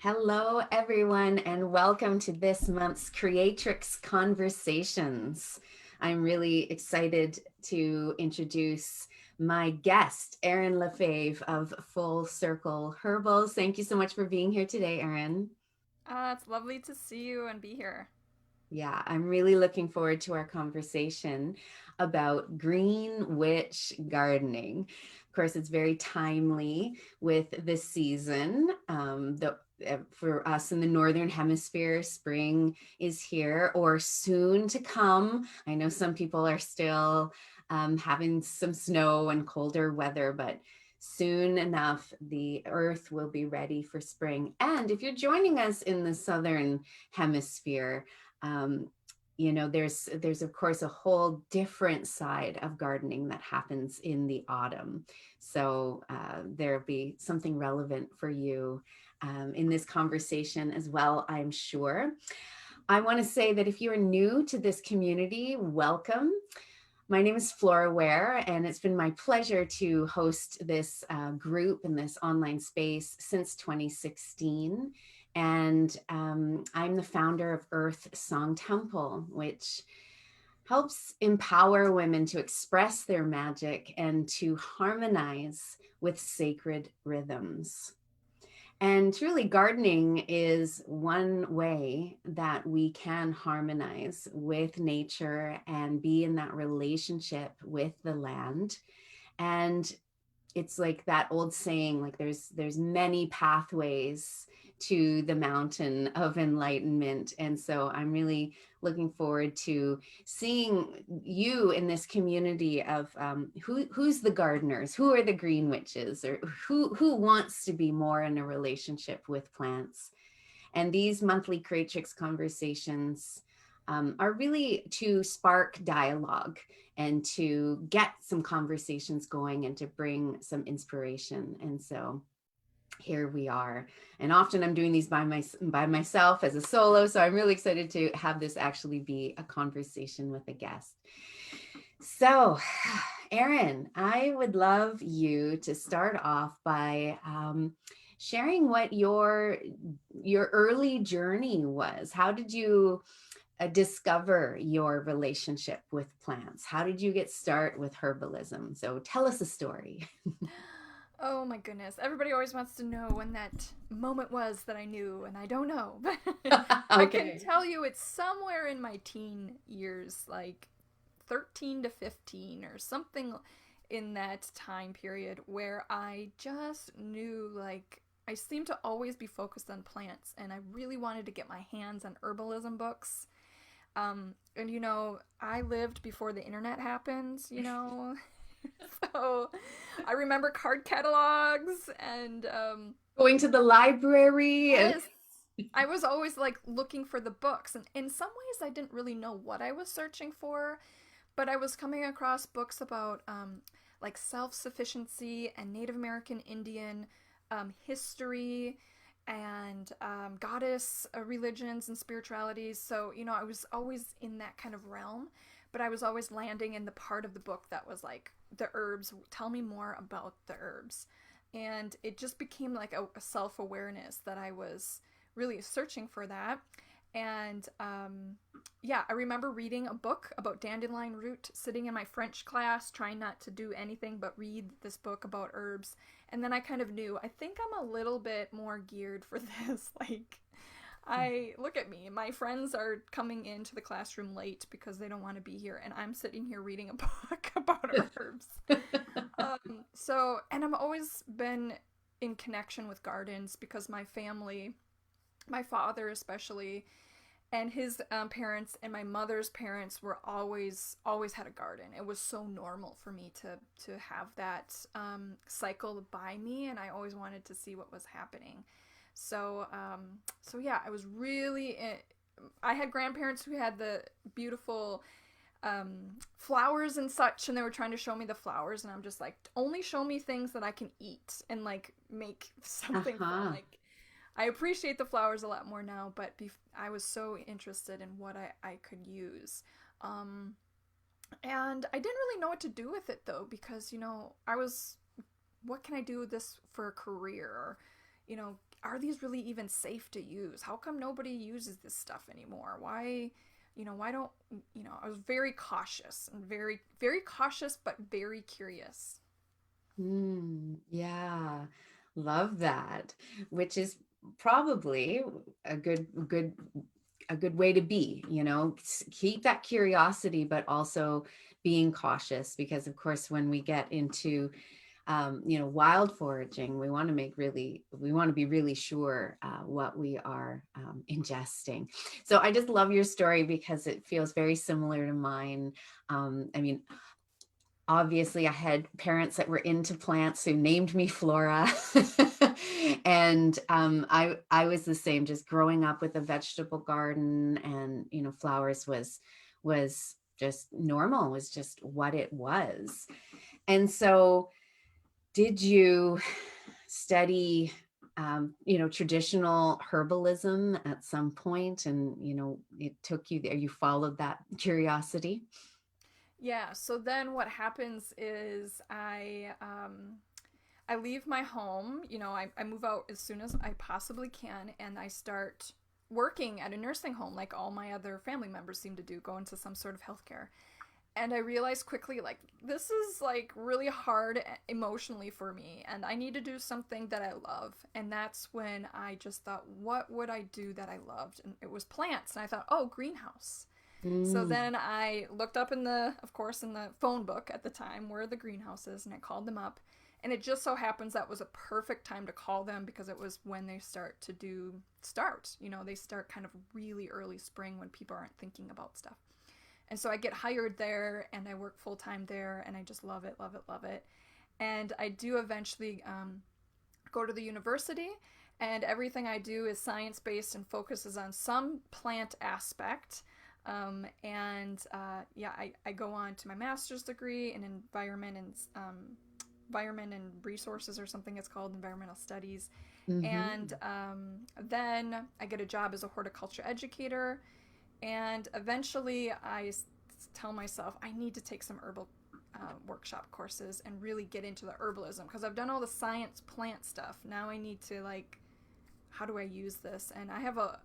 Hello, everyone, and welcome to this month's Creatrix Conversations. I'm really excited to introduce my guest, Erin LaFaive of Full Circle Herbals. Thank you so much for being here today, Erin. It's lovely to see you and be here. Yeah, I'm really looking forward to our conversation about green witch gardening. Of course, it's very timely with this season. For us in the Northern Hemisphere, spring is here or soon to come. I know some people are still having some snow and colder weather, but soon enough, the earth will be ready for spring. And if you're joining us in the Southern Hemisphere, um, there's of course a whole different side of gardening that happens in the autumn. So there'll be something relevant for you in this conversation as well, I'm sure. I want to say that if you're new to this community, welcome. My name is Flora Ware, and it's been my pleasure to host this group in this online space since 2016. And I'm the founder of Earth Song Temple, which helps empower women to express their magic and to harmonize with sacred rhythms. And truly, gardening is one way that we can harmonize with nature and be in that relationship with the land. And it's like that old saying, like there's many pathways to the mountain of enlightenment. And so I'm really looking forward to seeing you in this community of who's the gardeners, who are the green witches, or who wants to be more in a relationship with plants. And these monthly Creatrix conversations are really to spark dialogue and to get some conversations going and to bring some inspiration. And so here we are. And often I'm doing these by myself as a solo. So I'm really excited to have this actually be a conversation with a guest. So, Erin, I would love you to start off by sharing what your early journey was. How did you discover your relationship with plants? How did you get started with herbalism? So tell us a story. Oh my goodness. Everybody always wants to know when that moment was that I knew, and I don't know. But I can Okay. tell you it's somewhere in my teen years, like 13 to 15 or something in that time period where I just knew like I seemed to always be focused on plants and I really wanted to get my hands on herbalism books. And I lived before the internet happened. So I remember card catalogs and Going to the library and yes, I was always like looking for the books, and in some ways I didn't really know what I was searching for, but I was coming across books about like self-sufficiency and Native American Indian history and goddess religions and spiritualities. So, I was always in that kind of realm, but I was always landing in the part of the book that was like the herbs. Tell me more about the herbs. And it just became like a self awareness that I was really searching for that. And yeah, I remember reading a book about dandelion root, sitting in my French class, trying not to do anything but read this book about herbs. And then I kind of knew, I think I'm a little bit more geared for this. Like, I look at me, my friends are coming into the classroom late because they don't want to be here, and I'm sitting here reading a book about herbs. And I've always been in connection with gardens because my family, my father especially, and his parents and my mother's parents were always had a garden. It was so normal for me to have that cycle by me, and I always wanted to see what was happening. So yeah, I was really. I had grandparents who had the beautiful flowers and such, and they were trying to show me the flowers, and I'm just like, only show me things that I can eat and like make something from. uh-huh. Like, I appreciate the flowers a lot more now, but I was so interested in what I could use. Um, and I didn't really know what to do with it though, because, I was, what can I do with this for a career? Or, you know, are these really even safe to use? How come nobody uses this stuff anymore? Why, why don't, I was very cautious and very, very cautious, but very curious. Yeah, love that. Which is probably a good way to be, keep that curiosity, but also being cautious, because of course, when we get into wild foraging, we want to be really sure what we are ingesting. So I just love your story because it feels very similar to mine. I mean, obviously I had parents that were into plants who named me Flora. And I was the same, just growing up with a vegetable garden, and flowers was just normal, was just what it was. And so did you study traditional herbalism at some point, and it took you there, you followed that curiosity? Yeah, so then what happens is I leave my home, I move out as soon as I possibly can, and I start working at a nursing home like all my other family members seem to do, go into some sort of healthcare. And I realized quickly, like, this is like really hard emotionally for me, and I need to do something that I love. And that's when I just thought, what would I do that I loved? And it was plants. And I thought, oh, greenhouse. So Mm. then I looked up of course, in the phone book at the time where the greenhouse is, and I called them up. And it just so happens that was a perfect time to call them because it was when they start. They start kind of really early spring when people aren't thinking about stuff. And so I get hired there and I work full time there, and I just love it, love it, love it. And I do eventually go to the university, and everything I do is science based and focuses on some plant aspect. Yeah, I go on to my master's degree in environment and resources, or something it's called, environmental studies. And Hmm. then I get a job as a horticulture educator, and eventually tell myself I need to take some herbal workshop courses and really get into the herbalism, because I've done all the science plant stuff. Now I need to, like, how do I use this? And I have a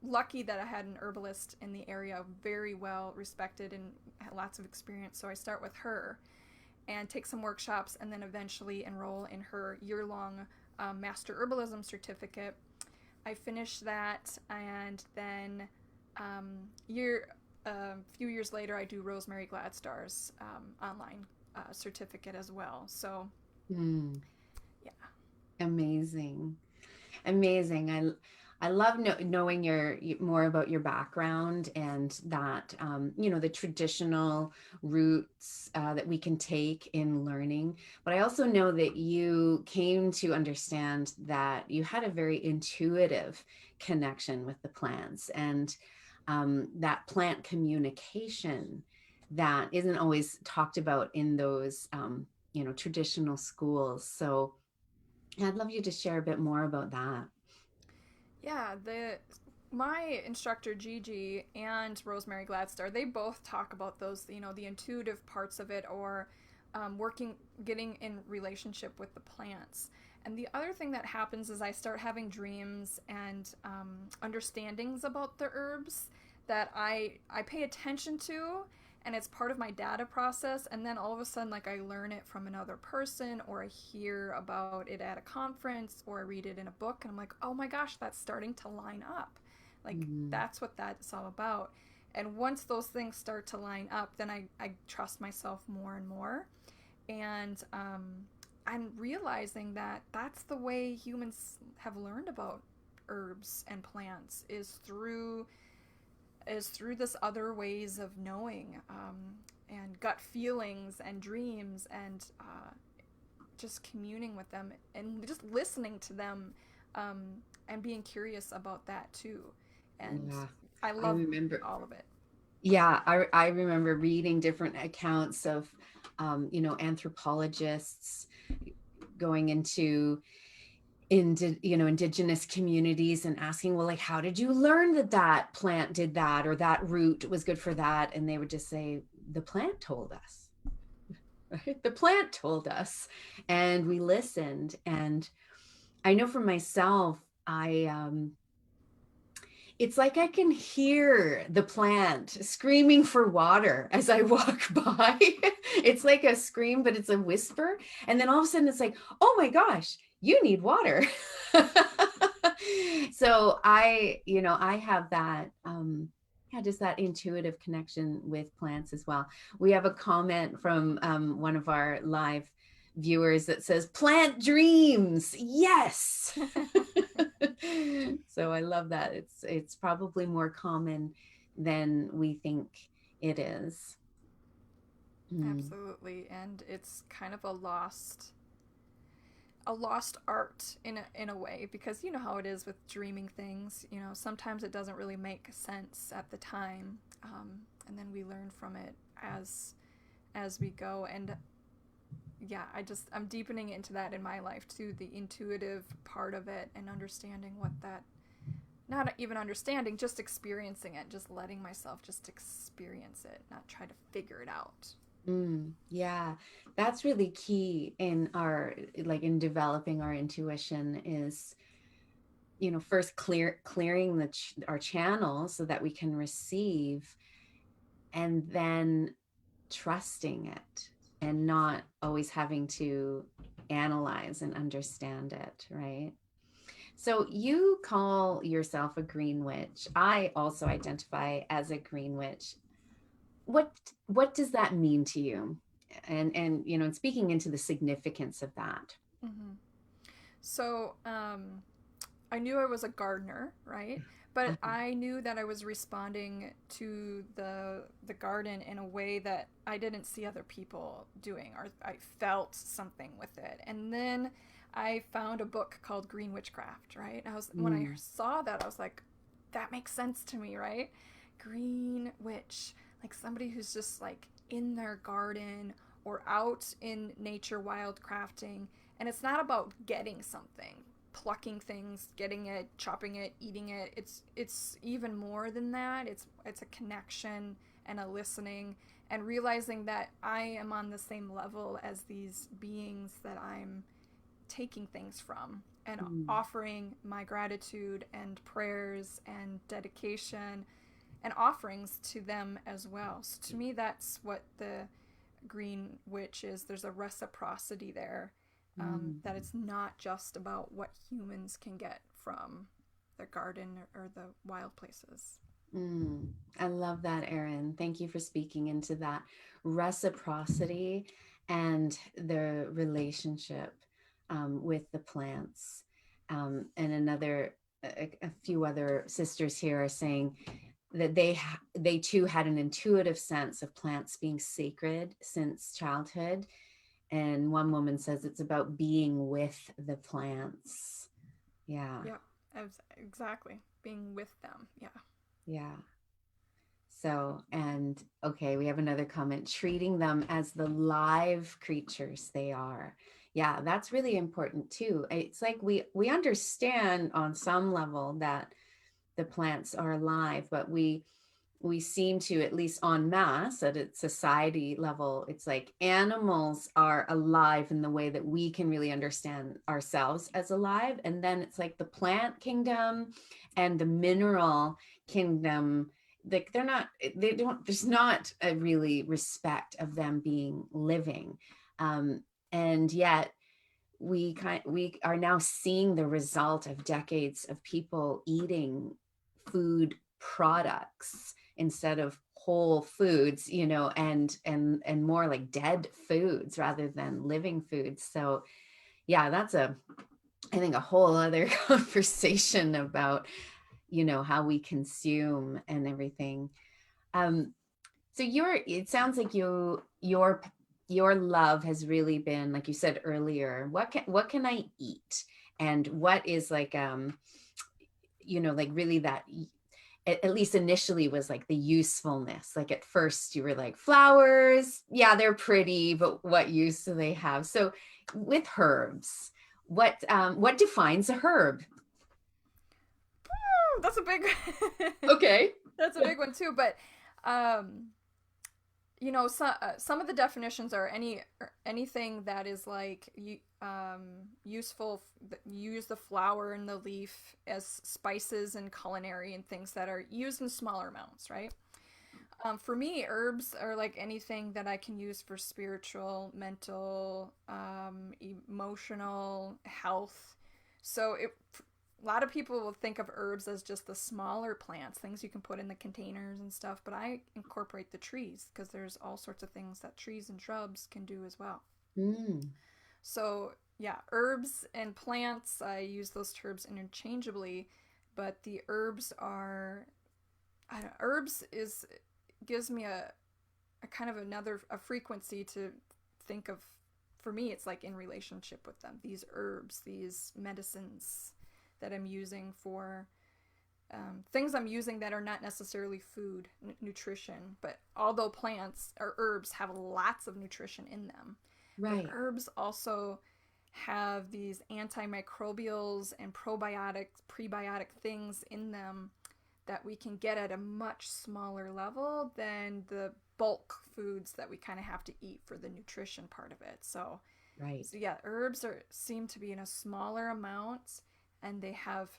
lucky that I had an herbalist in the area, very well respected and had lots of experience. So I start with her and take some workshops, and then eventually enroll in her year-long master herbalism certificate. I finished that, and then year a few years later, I do Rosemary Gladstar's online certificate as well. So Mm. yeah, Amazing. Amazing. I love knowing more about your background, and that the traditional routes that we can take in learning. But I also know that you came to understand that you had a very intuitive connection with the plants, and that plant communication that isn't always talked about in those traditional schools. So I'd love you to share a bit more about that. yeah. The My instructor Gigi and Rosemary Gladstar, they both talk about those, the intuitive parts of it, or getting in relationship with the plants. And the other thing that happens is I start having dreams and understandings about the herbs that I pay attention to, and it's part of my data process. And then all of a sudden, like, I learn it from another person, or I hear about it at a conference, or I read it in a book, and I'm like, oh my gosh, that's starting to line up. Like, Mm. that's what that's all about. And once those things start to line up, then I trust myself more and more. And I'm realizing that that's the way humans have learned about herbs and plants, is through this other ways of knowing, and gut feelings and dreams, and just communing with them and just listening to them, um, and being curious about that too. And Yeah, I I love remember. all of it. Yeah, I remember reading different accounts of, anthropologists going into indigenous communities and asking, well, like, how did you learn that that plant did that, or that root was good for that? And they would just say, the plant told us. Right? The plant told us, and we listened. And I know for myself, I it's like I can hear the plant screaming for water as I walk by. It's like a scream, but it's a whisper. And then all of a sudden it's like, oh my gosh, you need water. So I have that, yeah, just that intuitive connection with plants as well. We have a comment from one of our live viewers that says, plant dreams. Yes. So I love that. It's probably more common than we think it is. Mm. Absolutely, and it's kind of a lost art in a way, because you know how it is with dreaming things. Sometimes it doesn't really make sense at the time, and then we learn from it as we go. And yeah, I'm deepening into that in my life too, the intuitive part of it, and understanding what that, not even understanding, just experiencing it, just letting myself just experience it, not try to figure it out. Yeah, that's really key in our, like, in developing our intuition is, first clearing our channels so that we can receive, and then trusting it and not always having to analyze and understand it, right? So you call yourself a green witch. I also identify as a green witch. What what does that mean to you? And speaking into the significance of that. Mm-hmm. So, I knew I was a gardener, right? But Uh-huh. I knew that I was responding to the garden in a way that I didn't see other people doing, or I felt something with it. And then I found a book called Green Witchcraft, right? When I Mm, saw that, I was like, that makes sense to me, right? Green witch, like somebody who's just like in their garden or out in nature wildcrafting, and it's not about getting something, plucking things, getting it, chopping it, eating it. It's even more than that. It's a connection and a listening, and realizing that I am on the same level as these beings that I'm taking things from, and mm, offering my gratitude and prayers and dedication and offerings to them as well. So to me, that's what the green witch is. There's a reciprocity there, mm, that it's not just about what humans can get from the garden or the wild places. mm. I love that, Erin. Thank you for speaking into that reciprocity and the relationship with the plants. And a few other sisters here are saying that they too had an intuitive sense of plants being sacred since childhood. And one woman says it's about being with the plants. Yeah, Yeah, exactly. Being with them. Yeah. yeah. So, and okay, we have another comment, treating them as the live creatures they are. Yeah, that's really important too. It's like we understand on some level that the plants are alive, but we seem to, at least en masse at a society level, it's like animals are alive in the way that we can really understand ourselves as alive. And then it's like the plant kingdom and the mineral kingdom, like they don't, there's not a really respect of them being living. And yet we are now seeing the result of decades of people eating food products instead of whole foods, and more like dead foods rather than living foods. So yeah, that's I think a whole other conversation about how we consume and everything. um so it sounds like your love has really been, like you said earlier, what can I eat, and what is like, like really that, at least initially, was like the usefulness. Like at first you were like, flowers, yeah, they're pretty, but what use do they have? So with herbs, what defines a herb? That's a big Okay. that's a big one too. But um some of the definitions are anything that is like useful. You use the flower and the leaf as spices and culinary and things that are used in smaller amounts, right? For me, herbs are like anything that I can use for spiritual, mental, emotional health. So a lot of people will think of herbs as just the smaller plants, things you can put in the containers and stuff, but I incorporate the trees because there's all sorts of things that trees and shrubs can do as well. Mm. So, yeah, herbs and plants, I use those terms interchangeably, but the herbs are, I don't, herbs is gives me a kind of another a frequency to think of. For me, it's like in relationship with them, these herbs, these medicines that I'm using for things I'm using that are not necessarily food, nutrition, but although plants or herbs have lots of nutrition in them, but Right. herbs also have these antimicrobials and probiotic, prebiotic things in them that we can get at a much smaller level than the bulk foods that we kind of have to eat for the nutrition part of it. Right. So yeah, herbs are seem to be in a smaller amount, and they have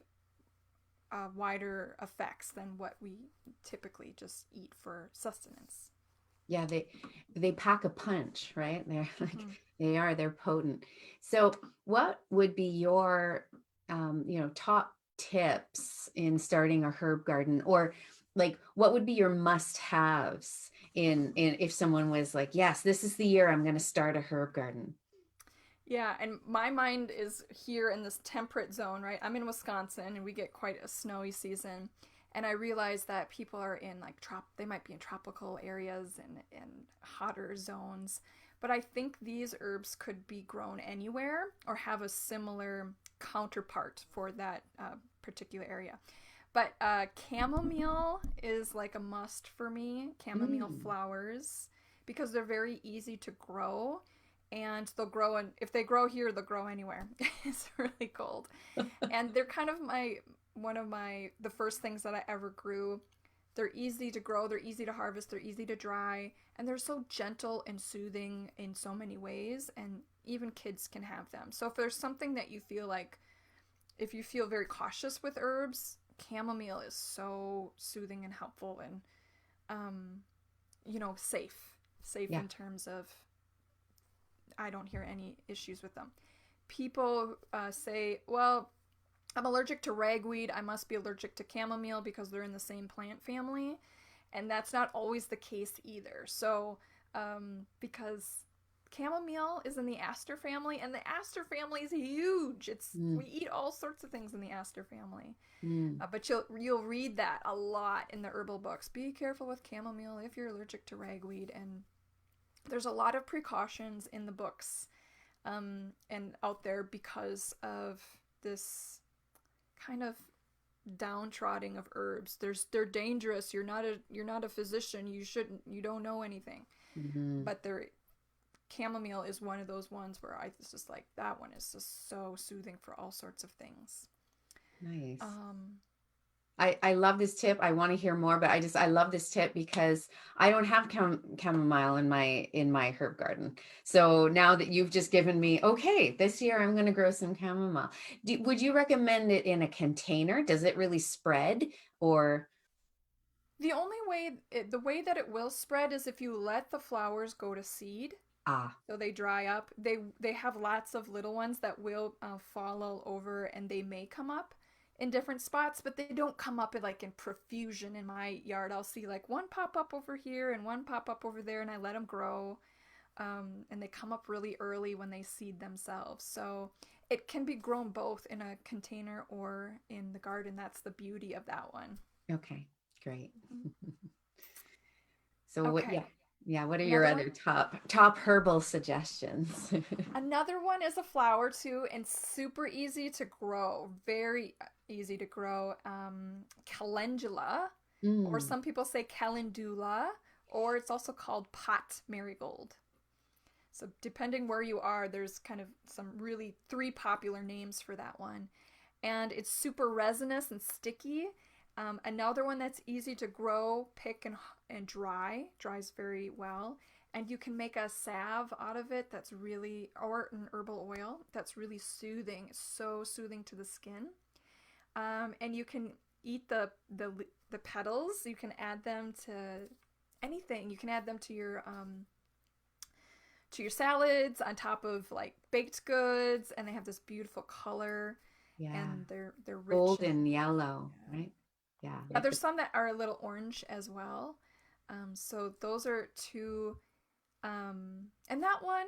wider effects than what we typically just eat for sustenance. Yeah, they pack a punch, right? They're like Mm-hmm. they're potent. So what would be your top tips in starting a herb garden, or like what would be your must-haves in if someone was like, yes, this is the year I'm going to start a herb garden. Yeah, and my mind is here in this temperate zone, right? I'm in Wisconsin and we get quite a snowy season. And I realize that people are in like they might be in tropical areas and hotter zones. But I think these herbs could be grown anywhere or have a similar counterpart for that particular area. But chamomile is like a must for me, chamomile Mm, flowers, because they're very easy to grow and they'll grow, and if they grow here they'll grow anywhere. It's really cold, and they're kind of my one of my the first things that I ever grew. They're easy to grow, they're easy to harvest, they're easy to dry, and they're so gentle and soothing in so many ways, and even kids can have them. So if there's something that you feel like, if you feel very cautious with herbs, chamomile is so soothing and helpful and um safe yeah. in terms of I don't hear any issues with them. People say, well, I'm allergic to ragweed. I must be allergic to chamomile because they're in the same plant family. And that's not always the case either. So, because chamomile is in the aster family, and the aster family is huge. Mm, We eat all sorts of things in the aster family. mm. But you'll read that a lot in the herbal books. Be careful with chamomile if you're allergic to ragweed, and there's a lot of precautions in the books and out there because of this kind of downtrodden of herbs. They're dangerous. You're not a physician. You don't know anything. Mhm. But chamomile is one of those ones where I was just like that one is just so soothing for all sorts of things. Nice. Um, I love this tip. I want to hear more, but I love this tip because I don't have chamomile in my herb garden. So now that you've just given me, okay, this year I'm going to grow some chamomile. Would you recommend it in a container? Does it really spread or the way that it will spread is if you let the flowers go to seed. ah, So they dry up. They have lots of little ones that will fall all over, and they may come up in different spots, but they don't come up in profusion in my yard. I'll see like one pop up over here and one pop up over there, and I let them grow. And they come up really early when they seed themselves. So it can be grown both in a container or in the garden. That's the beauty of that one. okay, great. Mhm. So what, yeah, Okay, yeah, what are your another other one. top herbal suggestions? Another one is a flower too, and super easy to grow. Very easy to grow. Calendula, or Mm, some people say calendula, or it's also called pot marigold. So depending where you are, there's kind of some really three popular names for that one. And it's super resinous and sticky, Another one that's easy to grow, pick, and dries very well. And you can make a salve out of it that's really, or an herbal oil that's really soothing. It's so soothing to the skin. And you can eat the petals. You can add them to anything. You can add them to your salads on top of like baked goods, and they have this beautiful color, Yeah. and they're rich and Golden yellow, right? Yeah, like there's the some that are a little orange as well. So those are two. And that one,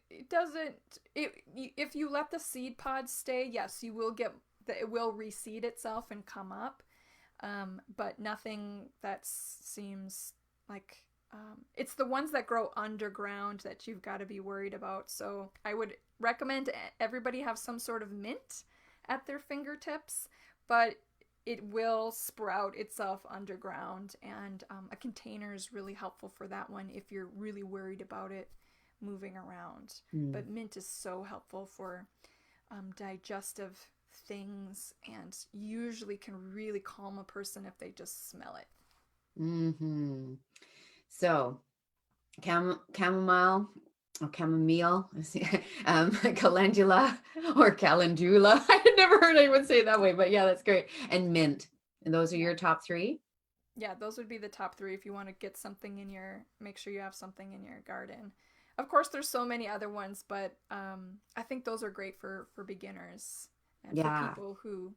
it doesn't. If you let the seed pods stay, yes, you will get it will reseed itself and come up. But nothing that seems like it's the ones that grow underground that you've got to be worried about. So I would recommend everybody have some sort of mint at their fingertips, but it will sprout itself underground, and a container is really helpful for that one if you're really worried about it moving around. mm. But mint is so helpful for digestive things, and usually can really calm a person if they just smell it. Hmm. So chamomile or chamomile, calendula or calendula. I had never heard anyone say it that way, but yeah, that's great. And mint. And those are Yeah. your top three? Yeah, those would be the top three if you want to get something in your, make sure you have something in your garden. Of course, there's so many other ones, but I think those are great for beginners and for Yeah. people who,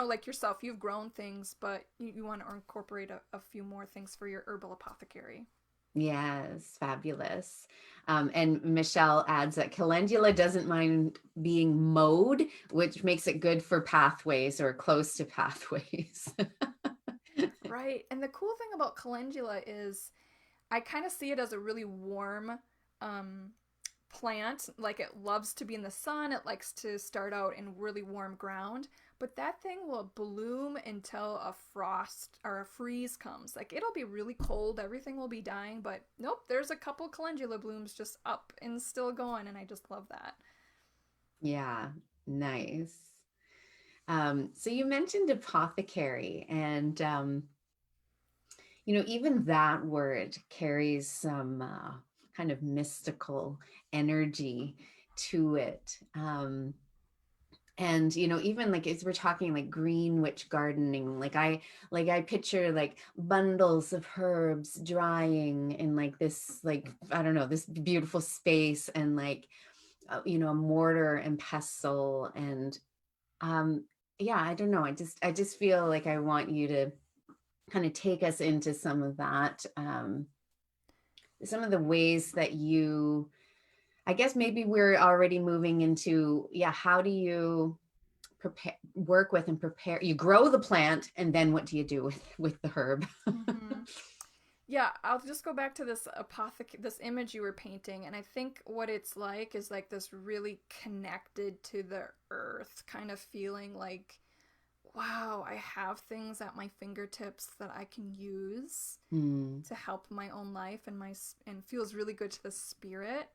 like yourself, you've grown things, but you want to incorporate a few more things for your herbal apothecary. Yes, fabulous. And Michelle adds that calendula doesn't mind being mowed, which makes it good for pathways or close to pathways. Right. And the cool thing about calendula is I kind of see it as a really warm um, plant. Like it loves to be in the sun, it likes to start out in really warm ground. But that thing will bloom until a frost or a freeze comes. Like it'll be really cold, everything will be dying, but nope, there's a couple calendula blooms just up and still going, and I just love that. Yeah, nice. So you mentioned apothecary, and even that word carries some kind of mystical energy to it. And even like as we're talking like green witch gardening, like I picture like bundles of herbs drying in like this, like I don't know, this beautiful space, and like a mortar and pestle, and um yeah, I don't know, I just feel like I want you to kind of take us into some of that, some of the ways that you, I guess maybe we're already moving into, yeah, how do you work with and prepare, you grow the plant, and then what do you do with the herb? Mm-hmm. Yeah, I'll just go back to this image you were painting, and I think what it's like is like this really connected to the earth kind of feeling, like wow, I have things at my fingertips that I can use Hmm. to help my own life, and feels really good to the spirit.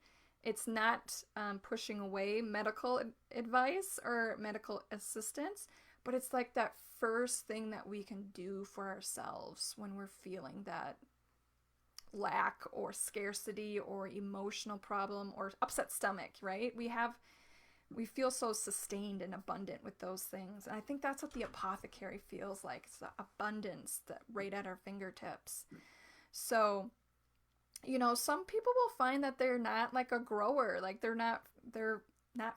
It's not pushing away medical advice or medical assistance, but it's like that first thing that we can do for ourselves when we're feeling that lack or scarcity or emotional problem or upset stomach, right? We feel so sustained and abundant with those things. And I think that's what the apothecary feels like. It's the abundance that right at our fingertips. So, some people will find that they're not like a grower, like they're not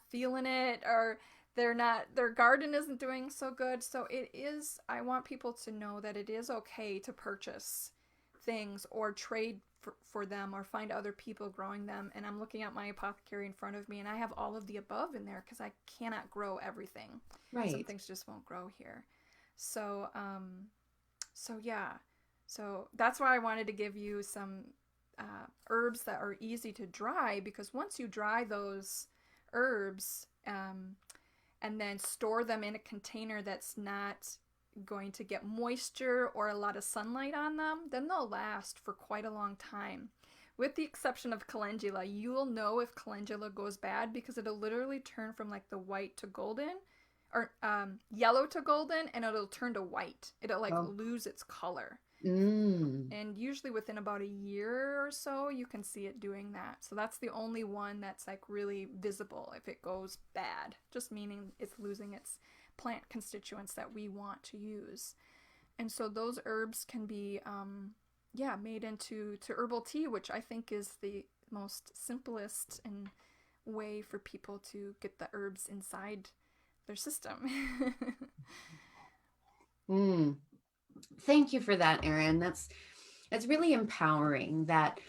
feeling it, or their garden isn't doing so good. So I want people to know that it is okay to purchase things or trade for them or find other people growing them. And I'm looking at my apothecary in front of me, and I have all of the above in there because I cannot grow everything. Some Right. things just won't grow here. So yeah. So that's why I wanted to give you some herbs that are easy to dry, because once you dry those herbs, and then store them in a container that's not going to get moisture or a lot of sunlight on them, then they'll last for quite a long time. With the exception of calendula, you will know if calendula goes bad because it'll literally turn from like the white to golden, or yellow to golden, and it'll turn to white. It'll like Oh. lose its color. Mm. And usually within about a year or so, you can see it doing that. So that's the only one that's like really visible if it goes bad, just meaning it's losing its plant constituents that we want to use. And so those herbs can be, yeah, made into herbal tea, which I think is the most simplest and way for people to get the herbs inside their system. Mm. Thank you for that, Erin. That's really empowering that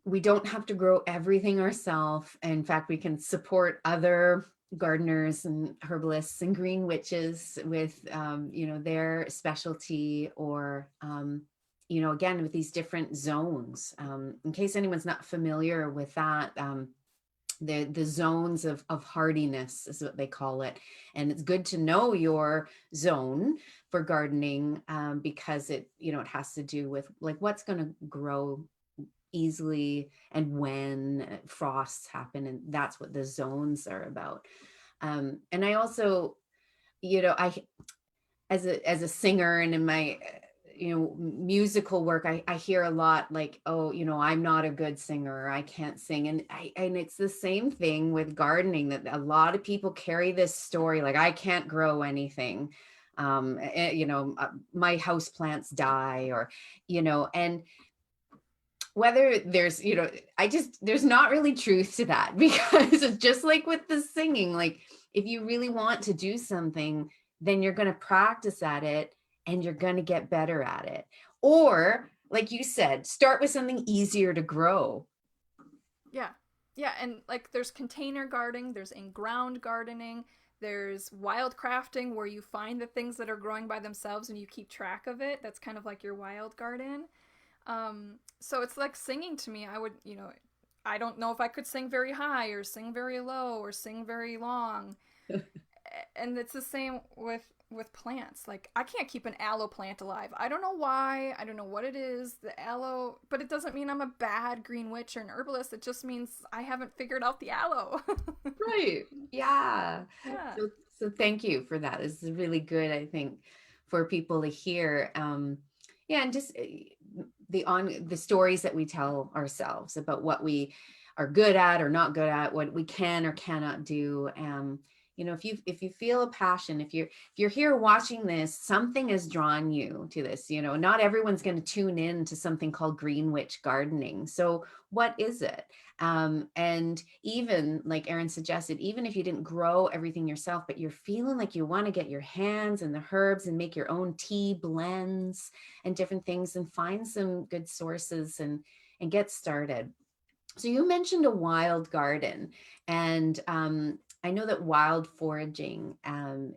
we don't have to grow everything ourselves. In fact, we can support other gardeners and herbalists and green witches with, their specialty, or, again, with these different zones. In case anyone's not familiar with that, the zones of hardiness is what they call it. And it's good to know your zone for gardening, because it has to do with like what's going to grow easily and when frosts happen, and that's what the zones are about. And I also, I, as a singer and in my musical work, I hear a lot like, oh, I'm not a good singer, I can't sing. And it's the same thing with gardening, that a lot of people carry this story like, I can't grow anything, my house plants die, or and whether there's, there's not really truth to that, because it's just like with the singing, like if you really want to do something, then you're going to practice at it and you're going to get better at it. Or like you said, start with something easier to grow. Yeah. Yeah, and like there's container gardening, there's in-ground gardening, there's wild crafting where you find the things that are growing by themselves and you keep track of it. That's kind of like your wild garden. So it's like singing to me. I don't know if I could sing very high or sing very low or sing very long. And it's the same with plants. Like I can't keep an aloe plant alive. I don't know why. I don't know what it is. The aloe, but it doesn't mean I'm a bad green witch or an herbalist. It just means I haven't figured out the aloe. Right. Yeah. Yeah. So thank you for that. This is really good, I think, for people to hear. Yeah, and just the stories that we tell ourselves about what we are good at or not good at, what we can or cannot do. If you feel a passion, if you're here watching this, something has drawn you to this. Not everyone's going to tune in to something called green witch gardening. So what is it? And even like Erin suggested, even if you didn't grow everything yourself, but you're feeling like you want to get your hands in the herbs and make your own tea blends and different things, and find some good sources and get started. So you mentioned a wild garden, and I know that wild foraging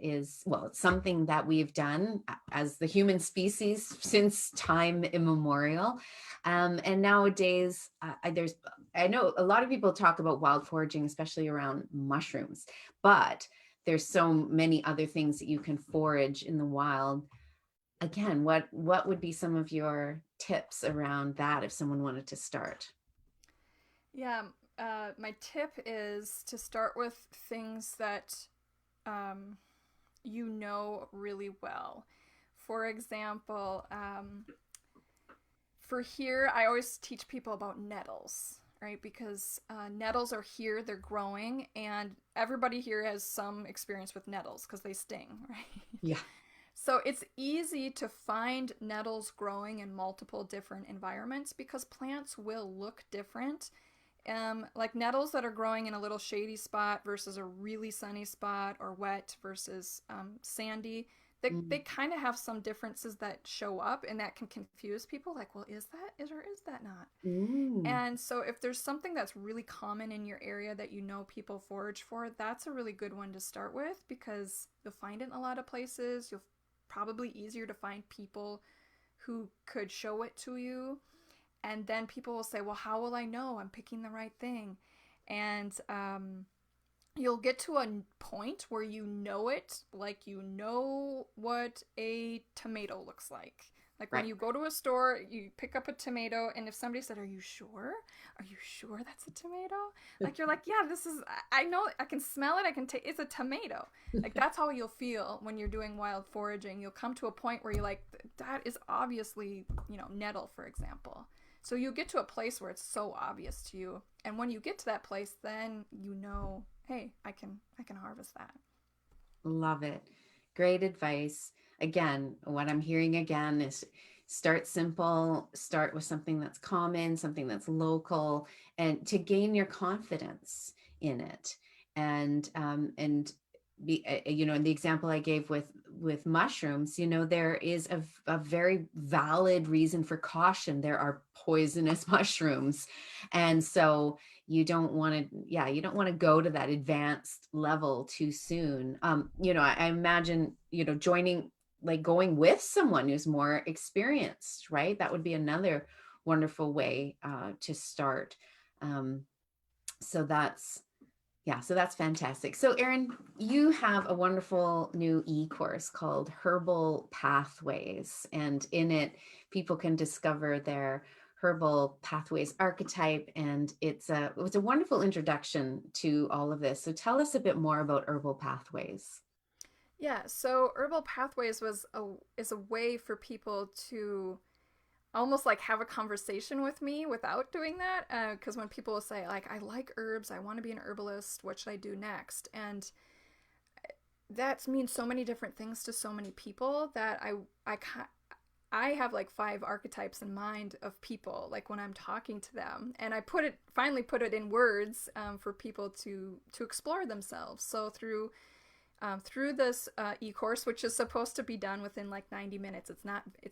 is, well, it's something that we've done as the human species since time immemorial. And nowadays, I know a lot of people talk about wild foraging, especially around mushrooms, but there's so many other things that you can forage in the wild. Again, what would be some of your tips around that if someone wanted to start? Yeah, my tip is to start with things that um, you know really well. For example, for here, I always teach people about nettles, right? Because nettles are here, they're growing, and everybody here has some experience with nettles because they sting, right? Yeah. So it's easy to find nettles growing in multiple different environments because plants will look different. Like nettles that are growing in a little shady spot versus a really sunny spot, or wet versus sandy. They Mm. kind of have some differences that show up, and that can confuse people. Like, well, is that is or is that not? Mm. And so, if there's something that's really common in your area that you know people forage for, that's a really good one to start with because you'll find it in a lot of places. You'll probably easier to find people who could show it to you. And then people will say, well, how will I know I'm picking the right thing? And you'll get to a point where you know it, like you know what a tomato looks like. Like when Right. you go to a store, you pick up a tomato, and if somebody said, "Are you sure? Are you sure that's a tomato?" Like you're like, "Yeah, this is. I know. I can smell it. I can take. It's a tomato." Like that's how you'll feel when you're doing wild foraging. You'll come to a point where you're like, "That is obviously, nettle, for example." So you get to a place where it's so obvious to you, and when you get to that place, then hey, I can harvest that. Love it. Great advice. Again, what I'm hearing again is start simple, start with something that's common, something that's local, and to gain your confidence in it. And in the example I gave with mushrooms, there is a very valid reason for caution. There are poisonous mushrooms, and so you don't want to go to that advanced level too soon. I imagine, joining, like going with someone who's more experienced, right? That would be another wonderful way to start. um, so that's yeah, so that's fantastic. So, Erin, you have a wonderful new e-course called Herbal Pathways, and in it, people can discover their Herbal Pathways archetype, and it's a wonderful introduction to all of this. So, tell us a bit more about Herbal Pathways. Yeah, so Herbal Pathways is a way for people to almost like have a conversation with me without doing that. Because when people will say like, "I like herbs, I want to be an herbalist. What should I do next?" And that means so many different things to so many people that I have like 5 archetypes in mind of people, like when I'm talking to them, and I finally put it in words, for people to explore themselves. So through this e-course, which is supposed to be done within like 90 minutes. It's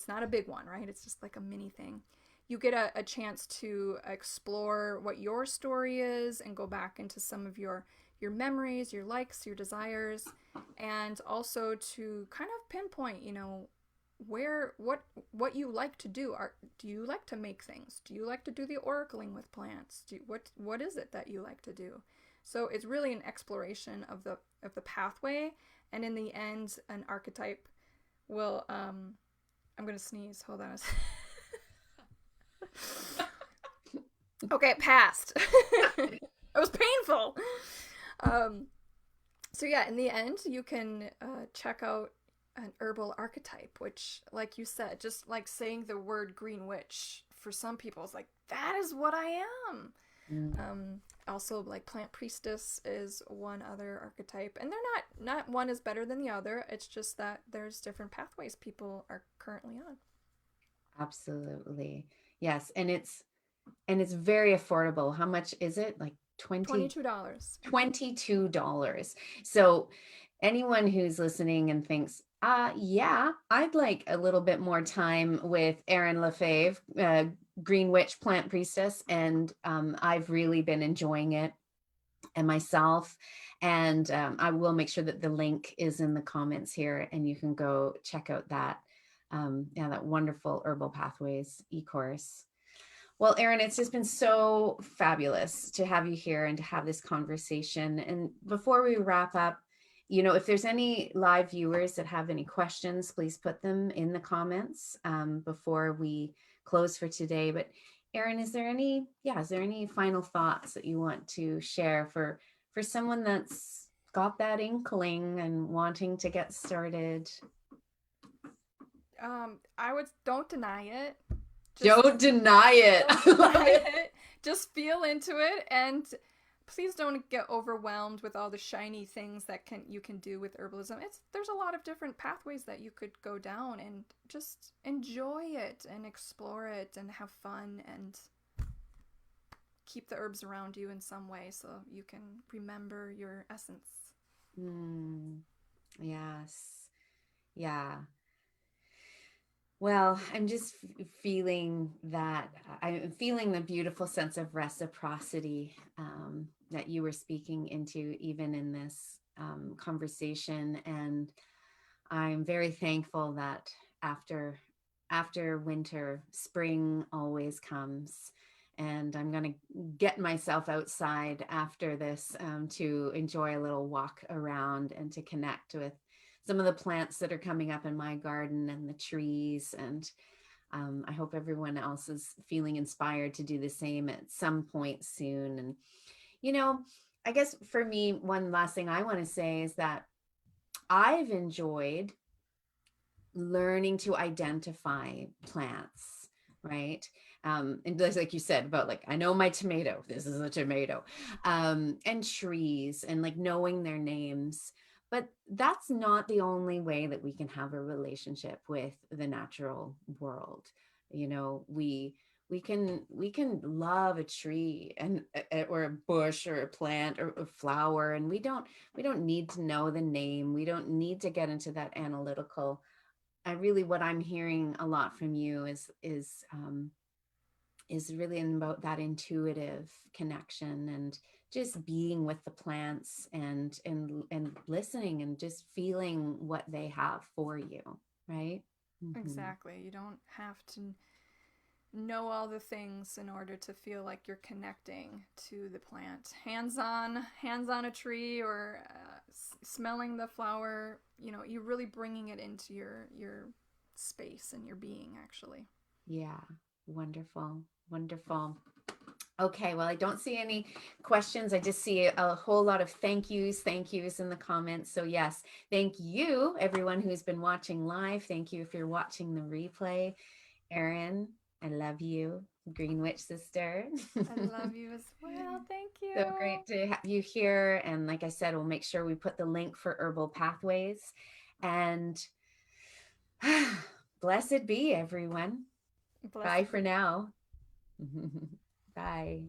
not a big one, right? It's just like a mini thing. You get a chance to explore what your story is and go back into some of your memories, your likes, your desires, and also to kind of pinpoint, where what you like to do. Do you like to make things? Do you like to do the oracling with plants? What is it that you like to do? So it's really an exploration of the pathway, and in the end, an archetype will. I'm gonna sneeze. Hold on. Okay, it passed. It was painful. Um, so yeah, in the end, you can check out an herbal archetype, which, like you said, just like saying the word green witch for some people is like that is what I am. Mm. Also, like plant priestess is one other archetype, and they're not one is better than the other. It's just that there's different pathways people are currently on. Absolutely. Yes, and it's very affordable. How much is it? Like 20 $22. $22. So anyone who's listening and thinks, yeah, I'd like a little bit more time with Erin LaFaive, Green Witch Plant Priestess, and I've really been enjoying it and myself. And I will make sure that the link is in the comments here, and you can go check out that wonderful Herbal Pathways e-course. Well, Erin, it's just been so fabulous to have you here and to have this conversation. And before we wrap up, if there's any live viewers that have any questions, please put them in the comments before we close for today. But Erin, is there any final thoughts that you want to share for someone that's got that inkling and wanting to get started? I would don't deny it. Just Don't deny it. don't I love deny it. it. Just feel into it, and please don't get overwhelmed with all the shiny things that you can do with herbalism. There's a lot of different pathways that you could go down, and just enjoy it and explore it and have fun and keep the herbs around you in some way so you can remember your essence. Mm, yes. Yeah. Well, I'm just feeling that I'm feeling the beautiful sense of reciprocity that you were speaking into, even in this conversation. And I'm very thankful that after after winter, spring always comes. And I'm going to get myself outside after this to enjoy a little walk around and to connect with some of the plants that are coming up in my garden and the trees. And I hope everyone else is feeling inspired to do the same at some point soon. And, you know, I guess for me, one last thing I want to say is that I've enjoyed learning to identify plants, right? And just like you said about like, I know my tomato, this is a tomato, and trees and like knowing their names. But that's not the only way that we can have a relationship with the natural world. You know, we can love a tree and or a bush or a plant or a flower, and we don't need to know the name. We don't need to get into that analytical. I really, what I'm hearing a lot from you is really about that intuitive connection and just being with the plants and listening and just feeling what they have for you, right? Mm-hmm. Exactly. You don't have to know all the things in order to feel like you're connecting to the plant. Hands on a tree, or smelling the flower. You know, you're really bringing it into your space and your being, actually. Yeah, wonderful, wonderful. Okay, well, I don't see any questions. I just see a whole lot of thank yous in the comments. So yes, thank you, everyone who's been watching live. Thank you if you're watching the replay. Erin, I love you, Green Witch sister. I love you as well. Thank So you. great to have you here. And like I said, we'll make sure we put the link for Herbal Pathways. And blessed be everyone. Bye Blessed for be. now. Bye.